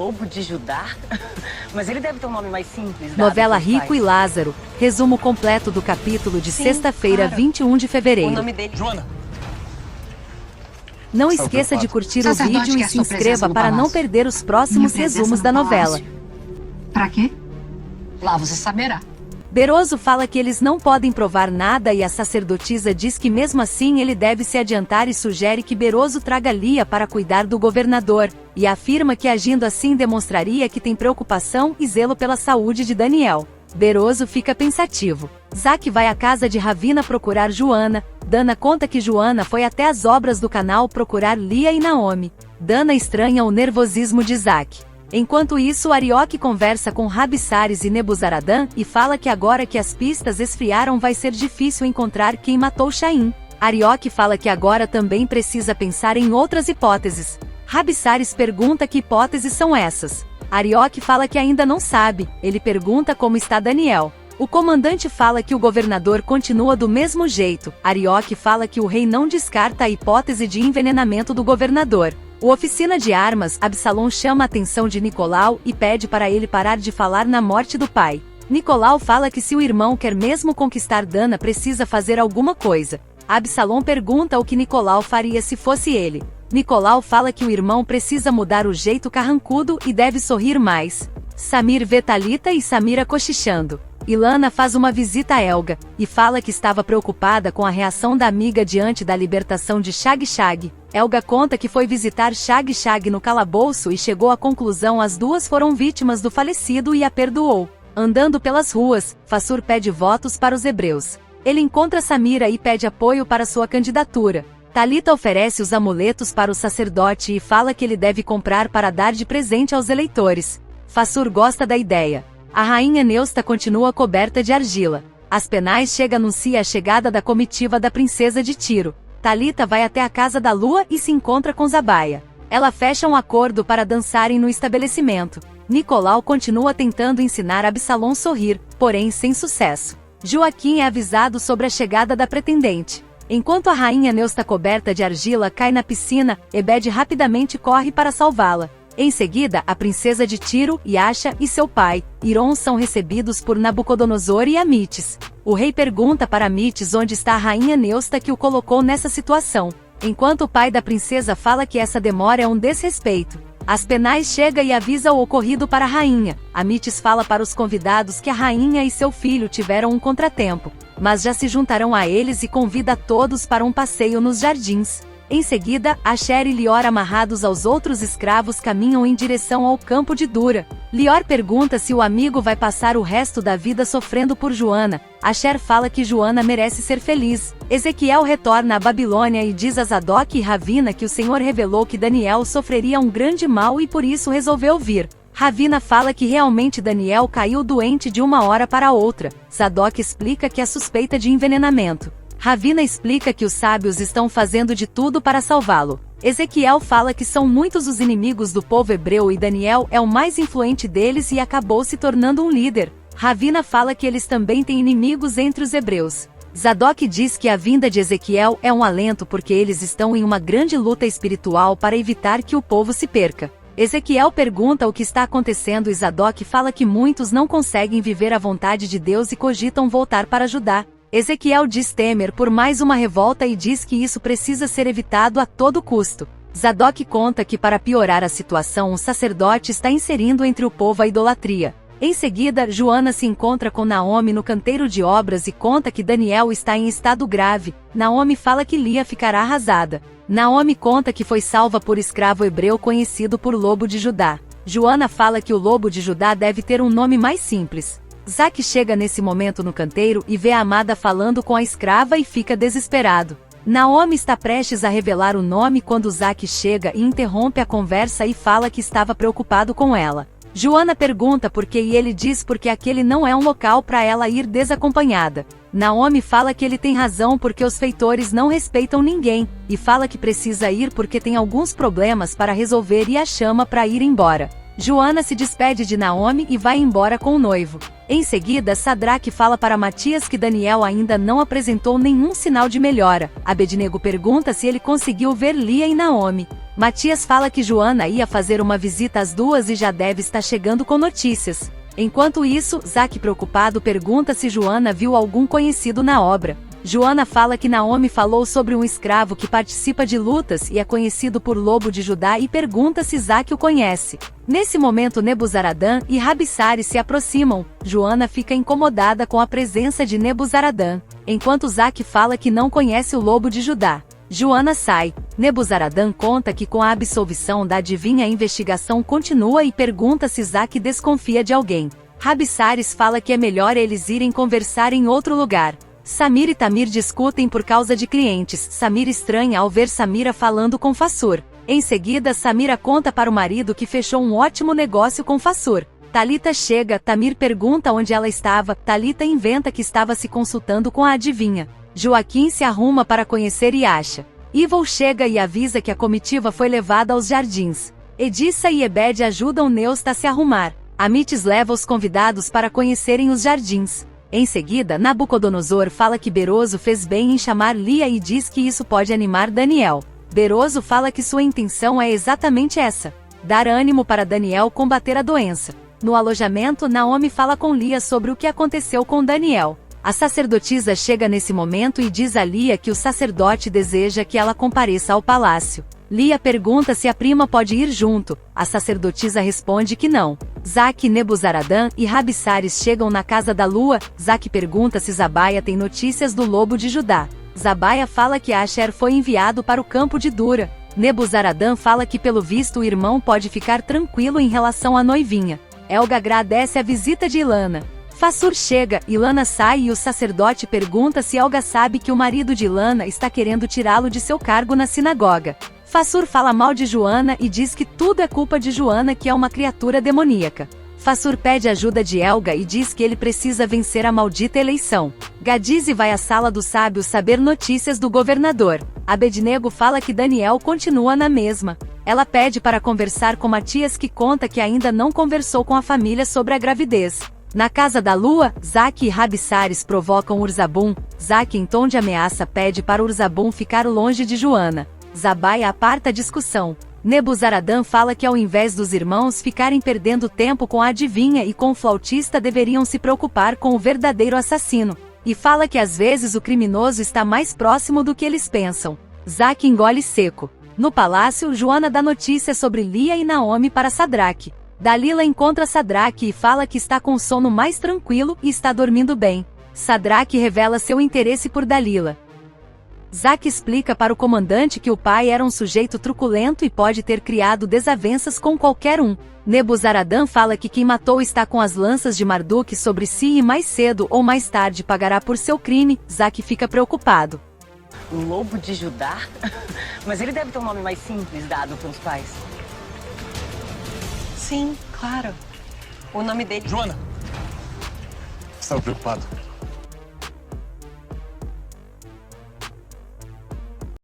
Lobo de Judá? Mas ele deve ter um nome mais simples. Novela Rico e Lázaro. Resumo completo do capítulo de sexta-feira, claro. 21 de fevereiro. O nome dele... Joana! Não esqueça de curtir o vídeo e se inscreva para não perder os próximos resumos da novela. Pra quê? Lá você saberá. Beroso fala que eles não podem provar nada e a sacerdotisa diz que mesmo assim ele deve se adiantar e sugere que Beroso traga Lia para cuidar do governador, e afirma que agindo assim demonstraria que tem preocupação e zelo pela saúde de Daniel. Beroso fica pensativo. Zack vai à casa de Ravina procurar Joana. Dana conta que Joana foi até as obras do canal procurar Lia e Naomi. Dana estranha o nervosismo de Zack. Enquanto isso, Arioque conversa com Rabissares e Nebuzaradan e fala que agora que as pistas esfriaram vai ser difícil encontrar quem matou Shaim. Arioque fala que agora também precisa pensar em outras hipóteses. Rabissares pergunta que hipóteses são essas. Arioque fala que ainda não sabe. Ele pergunta como está Daniel. O comandante fala que o governador continua do mesmo jeito. Arioque fala que o rei não descarta a hipótese de envenenamento do governador. O oficina de armas, Absalom chama a atenção de Nicolau e pede para ele parar de falar na morte do pai. Nicolau fala que se o irmão quer mesmo conquistar Dana precisa fazer alguma coisa. Absalom pergunta o que Nicolau faria se fosse ele. Nicolau fala que o irmão precisa mudar o jeito carrancudo e deve sorrir mais. Samir vê Thalita e Samira cochichando. Ilana faz uma visita a Elga, e fala que estava preocupada com a reação da amiga diante da libertação de Shag Shag. Elga conta que foi visitar Shag Shag no calabouço e chegou à conclusão as duas foram vítimas do falecido e a perdoou. Andando pelas ruas, Fassur pede votos para os hebreus. Ele encontra Samira e pede apoio para sua candidatura. Thalita oferece os amuletos para o sacerdote e fala que ele deve comprar para dar de presente aos eleitores. Fassur gosta da ideia. A rainha Neusta continua coberta de argila. Aspenais chega anuncia a chegada da comitiva da princesa de Tiro. Thalita vai até a casa da lua e se encontra com Zabaia. Ela fecha um acordo para dançarem no estabelecimento. Nicolau continua tentando ensinar Absalom a sorrir, porém sem sucesso. Joaquim é avisado sobre a chegada da pretendente. Enquanto a rainha Neusta coberta de argila cai na piscina, Ebed rapidamente corre para salvá-la. Em seguida, a princesa de Tiro, Yasha e seu pai, Iron são recebidos por Nabucodonosor e Amites. O rei pergunta para Amites onde está a rainha Neusta que o colocou nessa situação, enquanto o pai da princesa fala que essa demora é um desrespeito. Aspenais chega e avisa o ocorrido para a rainha. Amites fala para os convidados que a rainha e seu filho tiveram um contratempo, mas já se juntarão a eles e convida a todos para um passeio nos jardins. Em seguida, Asher e Lior amarrados aos outros escravos caminham em direção ao campo de Dura. Lior pergunta se o amigo vai passar o resto da vida sofrendo por Joana. Asher fala que Joana merece ser feliz. Ezequiel retorna à Babilônia e diz a Zadok e Ravina que o Senhor revelou que Daniel sofreria um grande mal e por isso resolveu vir. Ravina fala que realmente Daniel caiu doente de uma hora para outra. Zadok explica que é suspeita de envenenamento. Ravina explica que os sábios estão fazendo de tudo para salvá-lo. Ezequiel fala que são muitos os inimigos do povo hebreu e Daniel é o mais influente deles e acabou se tornando um líder. Ravina fala que eles também têm inimigos entre os hebreus. Zadok diz que a vinda de Ezequiel é um alento porque eles estão em uma grande luta espiritual para evitar que o povo se perca. Ezequiel pergunta o que está acontecendo e Zadok fala que muitos não conseguem viver a vontade de Deus e cogitam voltar para Judá. Ezequiel diz temer por mais uma revolta e diz que isso precisa ser evitado a todo custo. Zadok conta que para piorar a situação um sacerdote está inserindo entre o povo a idolatria. Em seguida, Joana se encontra com Naomi no canteiro de obras e conta que Daniel está em estado grave. Naomi fala que Lia ficará arrasada. Naomi conta que foi salva por escravo hebreu conhecido por Lobo de Judá. Joana fala que o Lobo de Judá deve ter um nome mais simples. Zack chega nesse momento no canteiro e vê a amada falando com a escrava e fica desesperado. Naomi está prestes a revelar o nome quando Zack chega e interrompe a conversa e fala que estava preocupado com ela. Joana pergunta por que e ele diz porque aquele não é um local para ela ir desacompanhada. Naomi fala que ele tem razão porque os feitores não respeitam ninguém, e fala que precisa ir porque tem alguns problemas para resolver e a chama para ir embora. Joana se despede de Naomi e vai embora com o noivo. Em seguida, Sadraque fala para Matias que Daniel ainda não apresentou nenhum sinal de melhora. Abednego pergunta se ele conseguiu ver Lia e Naomi. Matias fala que Joana ia fazer uma visita às 2 e já deve estar chegando com notícias. Enquanto isso, Zack preocupado pergunta se Joana viu algum conhecido na obra. Joana fala que Naomi falou sobre um escravo que participa de lutas e é conhecido por Lobo de Judá e pergunta se Zack o conhece. Nesse momento Nebuzaradan e Rabissares se aproximam. Joana fica incomodada com a presença de Nebuzaradan, enquanto Zack fala que não conhece o Lobo de Judá. Joana sai. Nebuzaradan conta que com a absolvição da adivinha a investigação continua e pergunta se Zack desconfia de alguém. Rabissares fala que é melhor eles irem conversar em outro lugar. Samir e Tamir discutem por causa de clientes. Samir estranha ao ver Samira falando com Fassur. Em seguida, Samira conta para o marido que fechou um ótimo negócio com Fassur. Talita chega, Tamir pergunta onde ela estava, Talita inventa que estava se consultando com a adivinha. Joaquim se arruma para conhecer Yasha. Evil chega e avisa que a comitiva foi levada aos jardins. Edissa e Ebed ajudam Neusta a se arrumar. Amites leva os convidados para conhecerem os jardins. Em seguida, Nabucodonosor fala que Beroso fez bem em chamar Lia e diz que isso pode animar Daniel. Beroso fala que sua intenção é exatamente essa: dar ânimo para Daniel combater a doença. No alojamento, Naomi fala com Lia sobre o que aconteceu com Daniel. A sacerdotisa chega nesse momento e diz a Lia que o sacerdote deseja que ela compareça ao palácio. Lia pergunta se a prima pode ir junto. A sacerdotisa responde que não. Zack, Nebuzaradan e Rabissares chegam na casa da lua. Zack pergunta se Zabaia tem notícias do Lobo de Judá. Zabaia fala que Asher foi enviado para o campo de Dura. Nebuzaradan fala que pelo visto o irmão pode ficar tranquilo em relação à noivinha. Elga agradece a visita de Ilana. Fassur chega, Ilana sai e o sacerdote pergunta se Elga sabe que o marido de Ilana está querendo tirá-lo de seu cargo na sinagoga. Fassur fala mal de Joana e diz que tudo é culpa de Joana, que é uma criatura demoníaca. Fassur pede ajuda de Elga e diz que ele precisa vencer a maldita eleição. Gadize vai à sala dos sábios saber notícias do governador. Abednego fala que Daniel continua na mesma. Ela pede para conversar com Matias, que conta que ainda não conversou com a família sobre a gravidez. Na casa da lua, Zack e Rabissares provocam Urzabum. Zack, em tom de ameaça, pede para Urzabum ficar longe de Joana. Zabaia aparta a discussão. Nebuzaradan fala que ao invés dos irmãos ficarem perdendo tempo com a adivinha e com o flautista, deveriam se preocupar com o verdadeiro assassino. E fala que às vezes o criminoso está mais próximo do que eles pensam. Zack engole seco. No palácio, Joana dá notícia sobre Lia e Naomi para Sadraque. Dalila encontra Sadraque e fala que está com sono mais tranquilo e está dormindo bem. Sadraque revela seu interesse por Dalila. Zack explica para o comandante que o pai era um sujeito truculento e pode ter criado desavenças com qualquer um. Nebuzaradan fala que quem matou está com as lanças de Marduk sobre si e mais cedo ou mais tarde pagará por seu crime. Zack fica preocupado. Lobo de Judá? Mas ele deve ter um nome mais simples dado pelos pais. Sim, claro. O nome dele... Joana! Estava preocupado.